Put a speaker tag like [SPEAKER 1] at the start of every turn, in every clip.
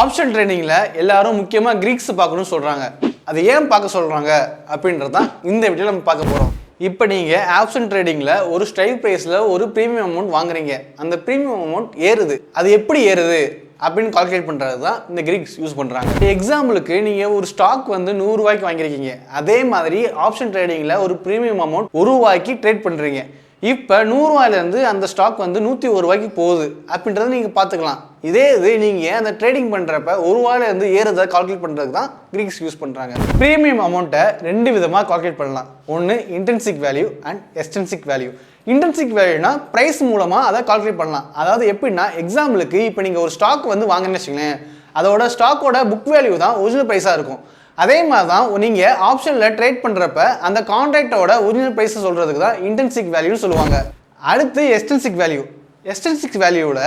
[SPEAKER 1] Option ட்ரேடிங்ல எல்லாரும் முக்கியமா Greeks பார்க்கணும்னு சொல்றாங்க. அது ஏன் பார்க்க சொல்றாங்க அப்படின்றது தான் இந்த வீடியோல நம்ம பார்க்க போறோம். இப்போ நீங்க ஆப்ஷன் ட்ரேடிங்ல ஒரு ஸ்ட்ரைக் பிரைஸ்ல ஒரு பிரீமியம் அமௌண்ட் வாங்குறீங்க. அந்த பிரீமியம் அமௌண்ட் ஏறுது. அது எப்படி ஏறுது அப்படின்னு கால்குலேட் பண்றது தான் இந்த கிரீக்ஸ் யூஸ் பண்றாங்க. எக்ஸாம்பிளுக்கு நீங்க ஒரு ஸ்டாக் வந்து 100 ரூபாய்க்கு வாங்கிருக்கீங்க. அதே மாதிரி ஆப்ஷன் ட்ரேடிங்ல ஒரு பிரீமியம் அமௌண்ட் 1 ரூபாய்க்கு ட்ரேட் பண்றீங்க. இப்போ 100 ரூபாயிலேருந்து அந்த ஸ்டாக் வந்து 101 ரூபாய்க்கு போகுது அப்படின்றத நீங்கள் பார்த்துக்கலாம். இதே இது நீங்கள் அந்த ட்ரேடிங் பண்ணுறப்ப 1 ரூபாயிலேருந்து ஏறுறதை கால்குலேட் பண்ணுறதுக்கு தான் கிரீக்ஸ் யூஸ் பண்ணுறாங்க. ப்ரீமியம் அமௌண்ட்டை 2 விதமாக கால்குலேட் பண்ணலாம். ஒன்று intrinsic value and extrinsic value. இன்ட்ரின்சிக் வேல்யூனா ப்ரைஸ் மூலமாக அதை கால்குலேட் பண்ணலாம். அதாவது எப்படின்னா எக்ஸாம்பிளுக்கு இப்போ நீங்கள் ஒரு ஸ்டாக் வந்து வாங்கினேன்னு வச்சுங்களேன், அதோட ஸ்டாக்கோட புக் வேல்யூ தான் ஒரிஜினல் ப்ரைஸாக இருக்கும். அதே மாதிரி தான் நீங்கள் ஆப்ஷனில் ட்ரேட் பண்ணுறப்ப அந்த கான்ட்ராக்டோட ஒரிஜினல் ப்ரைஸை சொல்கிறதுக்கு தான் இன்ட்ரின்சிக் வேல்யூன்னு சொல்லுவாங்க. அடுத்து எக்ஸ்ட்ரின்சிக் வேல்யூ. எக்ஸ்ட்ரின்சிக் வேல்யூவில்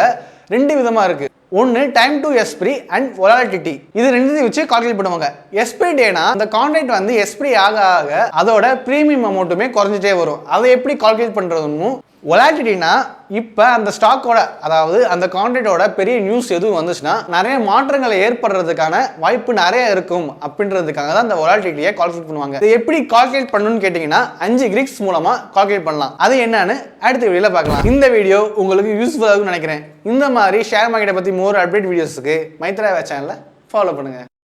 [SPEAKER 1] 2 விதமாக இருக்குது. ஒன்று time to expiry and volatility. இது 2 வச்சு கால்குலேட் பண்ணுவாங்க. எக்ஸ்பிரி டேனா அந்த கான்ட்ராக்ட் வந்து எக்ஸ்பிரி ஆக ஆக அதோட ப்ரீமியம் அமௌண்ட்டுமே குறைஞ்சிட்டே வரும். அதை எப்படி கால்குலேட் பண்ணுறதுன்னு. வொலாட்டிலிட்டினா இப்போ அந்த ஸ்டாக்கோட அதாவது அந்த கான்ட்ராக்டோட பெரிய நியூஸ் எதுவும் வந்துச்சுன்னா நிறைய மாற்றங்களை ஏற்படுறதுக்கான வாய்ப்பு நிறைய இருக்கும் அப்படின்றதுக்காக தான் அந்த வொலாட்டிலிட்டியை கால்குலேட் பண்ணுவாங்க. இது எப்படி கால்குலேட் பண்ணணும்னு கேட்டிங்கன்னா 5 கிரீக்ஸ் மூலமாக கால்குலேட் பண்ணலாம். அது என்னன்னு அடுத்த வீடியோவில் பார்க்கலாம். இந்த வீடியோ உங்களுக்கு யூஸ்ஃபுல்லாக இருக்கும்னு நினைக்கிறேன். இந்த மாதிரி ஷேர் மார்க்கெட்டை பற்றி மோர் அப்டேட் வீடியோஸுக்கு மைத்ரா சேனலை ஃபாலோ பண்ணுங்கள்.